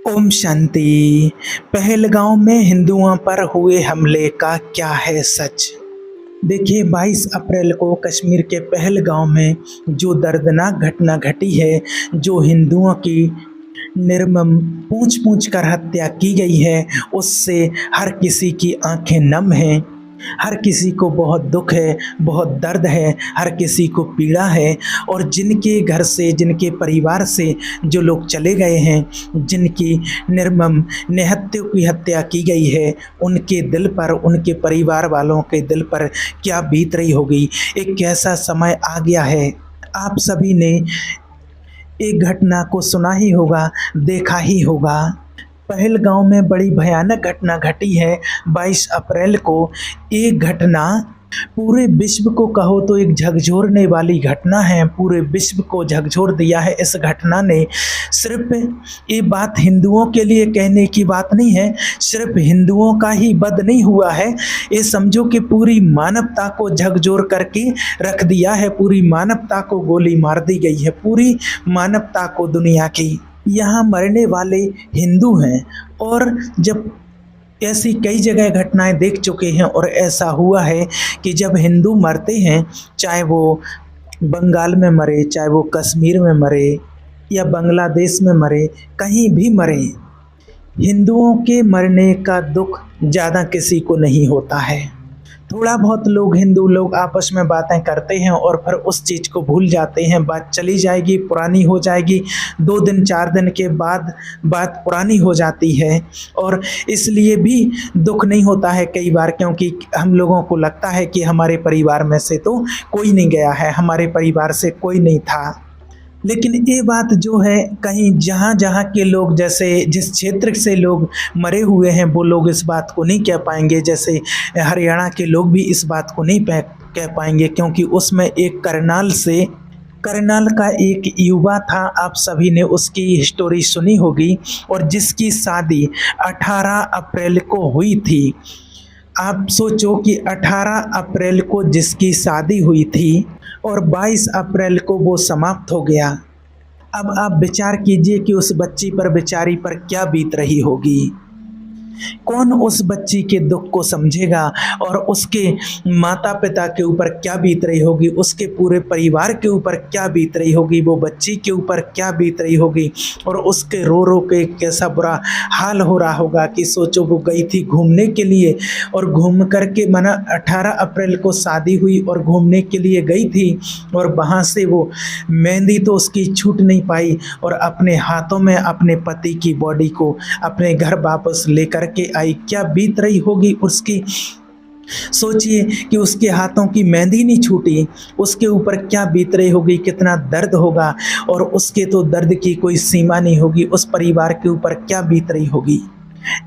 ओम शांति। पहलगांव में हिंदुओं पर हुए हमले का क्या है सच। देखिए 22 अप्रैल को कश्मीर के पहलगांव में जो दर्दनाक घटना घटी है, जो हिंदुओं की निर्मम पूंछ पूंछ कर हत्या की गई है, उससे हर किसी की आंखें नम हैं। हर किसी को बहुत दुख है, बहुत दर्द है, हर किसी को पीड़ा है। और जिनके घर से, जिनके परिवार से जो लोग चले गए हैं, जिनकी निर्मम निहत्यों की हत्या की गई है, उनके दिल पर, उनके परिवार वालों के दिल पर क्या बीत रही होगी। एक कैसा समय आ गया है। आप सभी ने एक घटना को सुना ही होगा, देखा ही होगा। पहलगांव में बड़ी भयानक घटना घटी है 22 अप्रैल को। एक घटना पूरे विश्व को कहो तो एक झकझोरने वाली घटना है। पूरे विश्व को झकझोर दिया है इस घटना ने। सिर्फ ये बात हिंदुओं के लिए कहने की बात नहीं है, सिर्फ हिंदुओं का ही वध नहीं हुआ है, ये समझो कि पूरी मानवता को झकझोर करके रख दिया है। पूरी मानवता को गोली मार दी गई है, पूरी मानवता को, दुनिया की। यहाँ मरने वाले हिंदू हैं। और जब ऐसी कई जगह घटनाएं देख चुके हैं, और ऐसा हुआ है कि जब हिंदू मरते हैं, चाहे वो बंगाल में मरे, चाहे वो कश्मीर में मरे या बांग्लादेश में मरे, कहीं भी मरे, हिंदुओं के मरने का दुख ज़्यादा किसी को नहीं होता है। थोड़ा बहुत लोग, हिंदू लोग आपस में बातें करते हैं और फिर उस चीज़ को भूल जाते हैं। बात चली जाएगी, पुरानी हो जाएगी, 2 दिन 4 दिन के बाद बात पुरानी हो जाती है। और इसलिए भी दुख नहीं होता है कई बार, क्योंकि हम लोगों को लगता है कि हमारे परिवार में से तो कोई नहीं गया है, हमारे परिवार से कोई नहीं था। लेकिन ये बात जो है, कहीं जहाँ जहाँ के लोग, जैसे जिस क्षेत्र से लोग मरे हुए हैं, वो लोग इस बात को नहीं कह पाएंगे। जैसे हरियाणा के लोग भी इस बात को नहीं कह पाएंगे, क्योंकि उसमें एक करनाल का एक युवा था। आप सभी ने उसकी स्टोरी सुनी होगी, और जिसकी शादी 18 अप्रैल को हुई थी। आप सोचो कि 18 अप्रैल को जिसकी शादी हुई थी और 22 अप्रैल को वो समाप्त हो गया। अब आप विचार कीजिए कि उस बच्ची पर, बेचारी पर क्या बीत रही होगी। कौन उस बच्ची के दुख को समझेगा, और उसके माता पिता के ऊपर क्या बीत रही होगी, उसके पूरे परिवार के ऊपर क्या बीत रही होगी, वो बच्ची के ऊपर क्या बीत रही होगी, और उसके रो रो के कैसा बुरा हाल हो रहा होगा। कि सोचो वो गई थी घूमने के लिए, और घूम करके, माना 18 अप्रैल को शादी हुई और घूमने के लिए गई थी, और वहाँ से वो मेहंदी तो उसकी छूट नहीं पाई, और अपने हाथों में अपने पति की बॉडी को अपने घर वापस लेकर के आई। क्या बीत रही होगी उसकी। सोचिए कि उसके हाथों की मेहंदी नहीं छूटी, उसके ऊपर क्या बीत रही होगी, कितना दर्द होगा। और उसके तो दर्द की कोई सीमा नहीं होगी, उस परिवार के ऊपर क्या बीत रही होगी।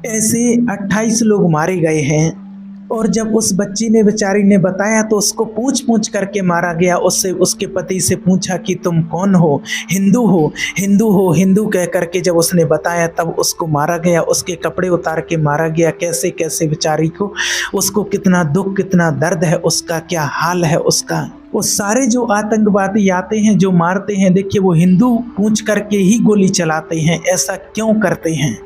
ऐसे 28 लोग मारे गए हैं। और जब उस बच्ची ने, बेचारी ने बताया, तो उसको पूछ पूछ करके मारा गया। उससे, उसके पति से पूछा कि तुम कौन हो, हिंदू हो, हिंदू हो, हिंदू कह करके जब उसने बताया, तब उसको मारा गया। उसके कपड़े उतार के मारा गया। कैसे कैसे बेचारी को, उसको कितना दुख, कितना दर्द है, उसका क्या हाल है उसका। वो सारे जो आतंकवादी आते हैं, जो मारते हैं, देखिए वो हिंदू पूछ करके ही गोली चलाते हैं। ऐसा क्यों करते हैं।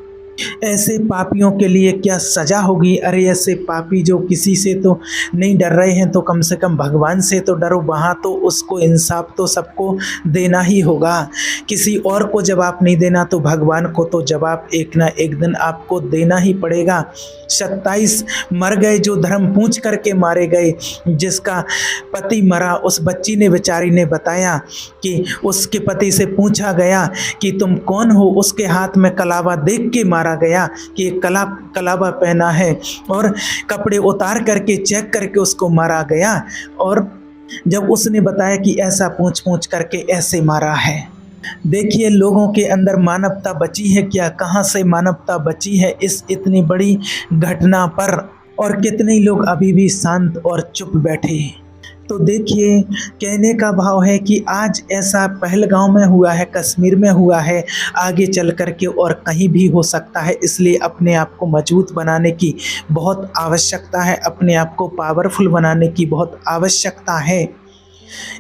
ऐसे पापियों के लिए क्या सजा होगी। अरे ऐसे पापी जो किसी से तो नहीं डर रहे हैं, तो कम से कम भगवान से तो डरो। वहाँ तो उसको इंसाफ तो सबको देना ही होगा। किसी और को जवाब नहीं देना, तो भगवान को तो जवाब एक ना एक दिन आपको देना ही पड़ेगा। 27 मर गए जो धर्म पूछ करके मारे गए। जिसका पति मरा, उस बच्ची ने, बेचारी ने बताया कि उसके पति से पूछा गया कि तुम कौन हो। उसके हाथ में कलावा देख के मारा गया कि कलावा पहना है, और कपड़े उतार करके चेक करके उसको मारा गया। और जब उसने बताया कि ऐसा पूछ पूछ करके ऐसे मारा है। देखिए लोगों के अंदर मानवता बची है क्या, कहाँ से मानवता बची है इस इतनी बड़ी घटना पर। और कितने लोग अभी भी शांत और चुप बैठे। तो देखिए कहने का भाव है कि आज ऐसा पहलगांव में हुआ है, कश्मीर में हुआ है, आगे चल कर के और कहीं भी हो सकता है। इसलिए अपने आप को मजबूत बनाने की बहुत आवश्यकता है, अपने आप को पावरफुल बनाने की बहुत आवश्यकता है।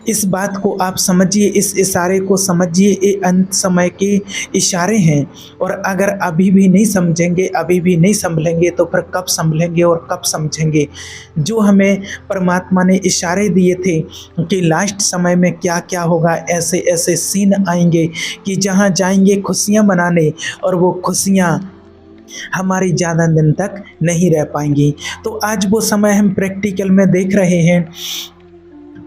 इस बात को आप समझिए, इस इशारे को समझिए, ये अंत समय के इशारे हैं। और अगर अभी भी नहीं समझेंगे, अभी भी नहीं संभलेंगे, तो फिर कब संभलेंगे और कब समझेंगे। जो हमें परमात्मा ने इशारे दिए थे कि लास्ट समय में क्या क्या होगा, ऐसे ऐसे सीन आएंगे कि जहाँ जाएंगे खुशियाँ मनाने, और वो खुशियाँ हमारी ज़्यादा दिन तक नहीं रह पाएंगी। तो आज वो समय हम प्रैक्टिकल में देख रहे हैं।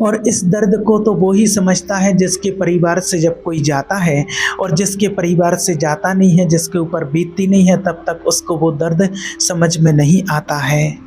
और इस दर्द को तो वो ही समझता है जिसके परिवार से जब कोई जाता है, और जिसके परिवार से जाता नहीं है, जिसके ऊपर बीतती नहीं है, तब तक उसको वो दर्द समझ में नहीं आता है।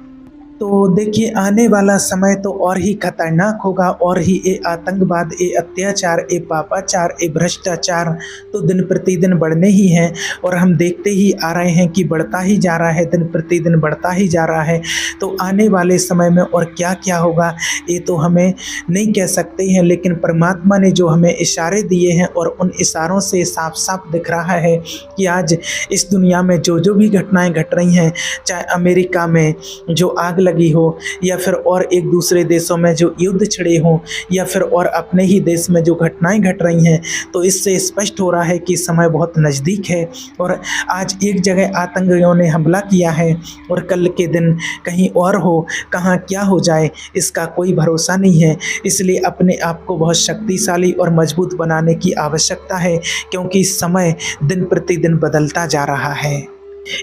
तो देखिए, आने वाला समय तो और ही खतरनाक होगा, और ही ये आतंकवाद, ये अत्याचार, ये पापाचार, ये भ्रष्टाचार तो दिन प्रतिदिन बढ़ने ही हैं। और हम देखते ही आ रहे हैं कि बढ़ता ही जा रहा है, दिन प्रतिदिन बढ़ता ही जा रहा है। तो आने वाले समय में और क्या क्या होगा ये तो हमें नहीं कह सकते हैं, लेकिन परमात्मा ने जो हमें इशारे दिए हैं, और उन इशारों से साफ साफ दिख रहा है कि आज इस दुनिया में जो जो भी घटनाएं घट रही हैं, चाहे अमेरिका में जो आग लगी हो, या फिर और एक दूसरे देशों में जो युद्ध छिड़े हों, या फिर और अपने ही देश में जो घटनाएं घट रही हैं, तो इससे स्पष्ट हो रहा है कि समय बहुत नज़दीक है। और आज एक जगह आतंकियों ने हमला किया है, और कल के दिन कहीं और हो, कहाँ क्या हो जाए इसका कोई भरोसा नहीं है। इसलिए अपने आप को बहुत शक्तिशाली और मजबूत बनाने की आवश्यकता है, क्योंकि समय दिन प्रतिदिन बदलता जा रहा है।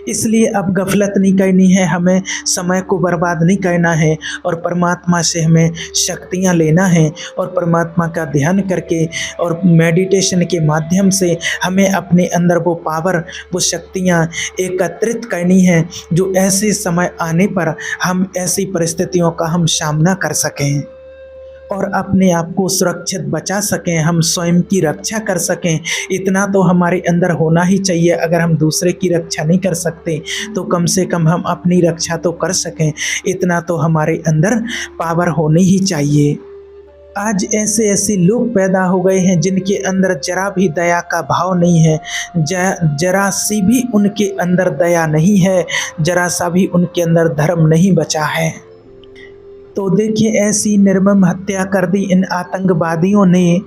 इसलिए अब गफलत नहीं करनी है, हमें समय को बर्बाद नहीं करना है, और परमात्मा से हमें शक्तियाँ लेना है, और परमात्मा का ध्यान करके और मेडिटेशन के माध्यम से हमें अपने अंदर वो पावर, वो शक्तियाँ एकत्रित करनी है, जो ऐसे समय आने पर हम ऐसी परिस्थितियों का हम सामना कर सकें और अपने आप को सुरक्षित बचा सकें, हम स्वयं की रक्षा कर सकें। इतना तो हमारे अंदर होना ही चाहिए। अगर हम दूसरे की रक्षा नहीं कर सकते, तो कम से कम हम अपनी रक्षा तो कर सकें। इतना तो हमारे अंदर पावर होनी ही चाहिए। आज ऐसे ऐसे लोग पैदा हो गए हैं जिनके अंदर जरा भी दया का भाव नहीं है, जरा सी भी उनके अंदर दया नहीं है, जरा सा भी उनके अंदर धर्म नहीं बचा है। तो देखिए, ऐसी निर्मम हत्या कर दी इन आतंकवादियों ने।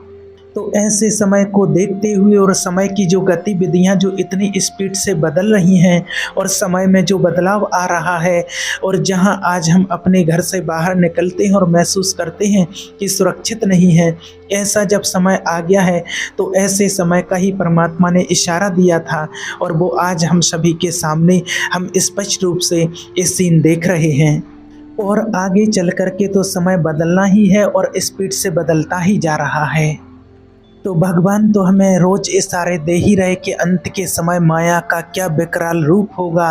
तो ऐसे समय को देखते हुए, और समय की जो गतिविधियां जो इतनी स्पीड से बदल रही हैं, और समय में जो बदलाव आ रहा है, और जहां आज हम अपने घर से बाहर निकलते हैं और महसूस करते हैं कि सुरक्षित नहीं है, ऐसा जब समय आ गया है, तो ऐसे समय का ही परमात्मा ने इशारा दिया था, और वो आज हम सभी के सामने हम स्पष्ट रूप से ये सीन देख रहे हैं। और आगे चल कर के तो समय बदलना ही है, और स्पीड से बदलता ही जा रहा है। तो भगवान तो हमें रोज इशारे दे ही रहे कि अंत के समय माया का क्या विकराल रूप होगा,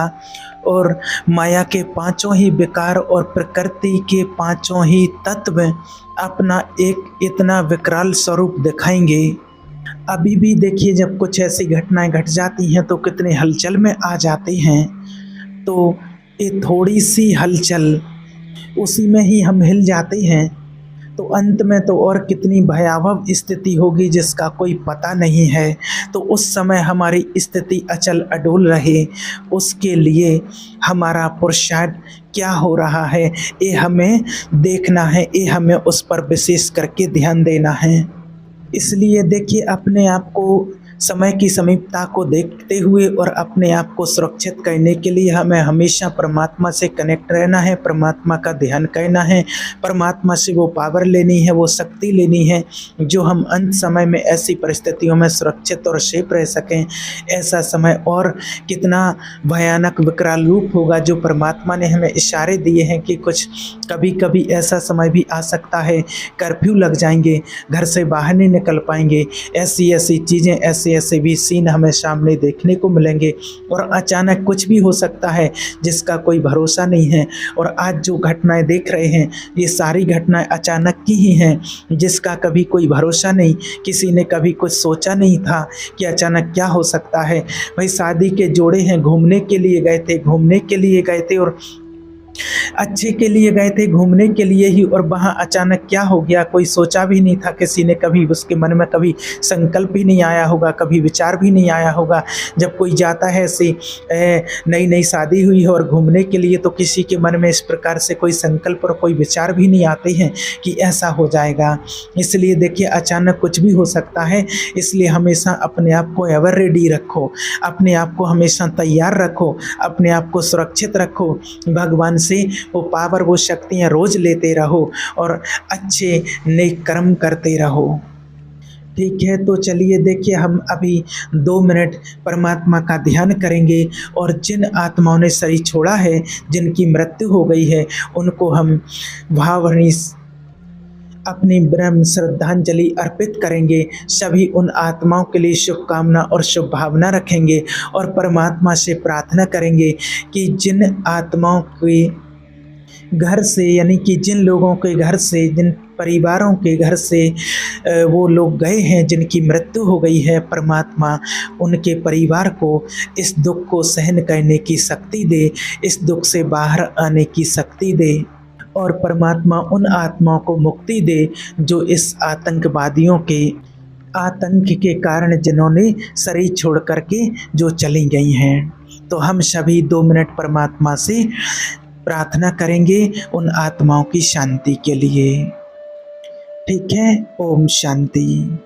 और माया के पांचों ही विकार और प्रकृति के पांचों ही तत्व अपना एक इतना विकराल स्वरूप दिखाएंगे। अभी भी देखिए, जब कुछ ऐसी घटनाएं घट जाती हैं तो कितने हलचल में आ जाते हैं। तो ये थोड़ी सी हलचल, उसी में ही हम हिल जाते हैं। तो अंत में तो और कितनी भयावह स्थिति होगी जिसका कोई पता नहीं है। तो उस समय हमारी स्थिति अचल अडोल रहे, उसके लिए हमारा पुरुषार्थ क्या हो रहा है, ये हमें देखना है, ये हमें उस पर विशेष करके ध्यान देना है। इसलिए देखिए, अपने आप को समय की समीपता को देखते हुए और अपने आप को सुरक्षित करने के लिए हमें हमेशा परमात्मा से कनेक्ट रहना है, परमात्मा का ध्यान करना है, परमात्मा से वो पावर लेनी है, वो शक्ति लेनी है, जो हम अंत समय में ऐसी परिस्थितियों में सुरक्षित और सेफ रह सकें। ऐसा समय और कितना भयानक विकराल रूप होगा, जो परमात्मा ने हमें इशारे दिए हैं कि कुछ कभी कभी ऐसा समय भी आ सकता है, कर्फ्यू लग जाएंगे, घर से बाहर नहीं निकल पाएंगे, ऐसी ऐसी चीज़ें, ऐसे भी सीन हमें सामने देखने को मिलेंगे। और अचानक कुछ भी हो सकता है जिसका कोई भरोसा नहीं है। और आज जो घटनाएं देख रहे हैं, ये सारी घटनाएं अचानक की ही हैं, जिसका कभी कोई भरोसा नहीं। किसी ने कभी कुछ सोचा नहीं था कि अचानक क्या हो सकता है। भाई, शादी के जोड़े हैं, घूमने के लिए गए थे और अच्छे के लिए गए थे, घूमने के लिए ही, और वहाँ अचानक क्या हो गया कोई सोचा भी नहीं था, किसी ने कभी उसके मन में कभी संकल्प ही नहीं आया होगा, कभी विचार भी नहीं आया होगा। जब कोई जाता है ऐसे नई नई शादी हुई है और घूमने के लिए, तो किसी के मन में इस प्रकार से कोई संकल्प और कोई विचार भी नहीं आते हैं कि ऐसा हो जाएगा। इसलिए देखिए अचानक कुछ भी हो सकता है, इसलिए हमेशा अपने आप को एवर रेडी रखो, अपने आप को हमेशा तैयार रखो, अपने आप को सुरक्षित रखो। भगवान से वो पावर, वो शक्तियाँ रोज़ लेते रहो और अच्छे नेक कर्म करते रहो। ठीक है, तो चलिए देखिए हम अभी 2 मिनट परमात्मा का ध्यान करेंगे और जिन आत्माओं ने शरीर छोड़ा है, जिनकी मृत्यु हो गई है, उनको हम भावभरी अपनी ब्रह्म श्रद्धांजलि अर्पित करेंगे। सभी उन आत्माओं के लिए शुभकामना और शुभ भावना रखेंगे और परमात्मा से प्रार्थना करेंगे कि जिन आत्माओं के घर से, यानी कि जिन लोगों के घर से, जिन परिवारों के घर से वो लोग गए हैं, जिनकी मृत्यु हो गई है, परमात्मा उनके परिवार को इस दुख को सहन करने की शक्ति दे, इस दुख से बाहर आने की शक्ति दे और परमात्मा उन आत्माओं को मुक्ति दे जो इस आतंकवादियों के आतंक के कारण जिन्होंने शरीर छोड़ कर के जो चली गई हैं। तो हम सभी 2 मिनट परमात्मा से प्रार्थना करेंगे उन आत्माओं की शांति के लिए। ठीक है, ओम शांति।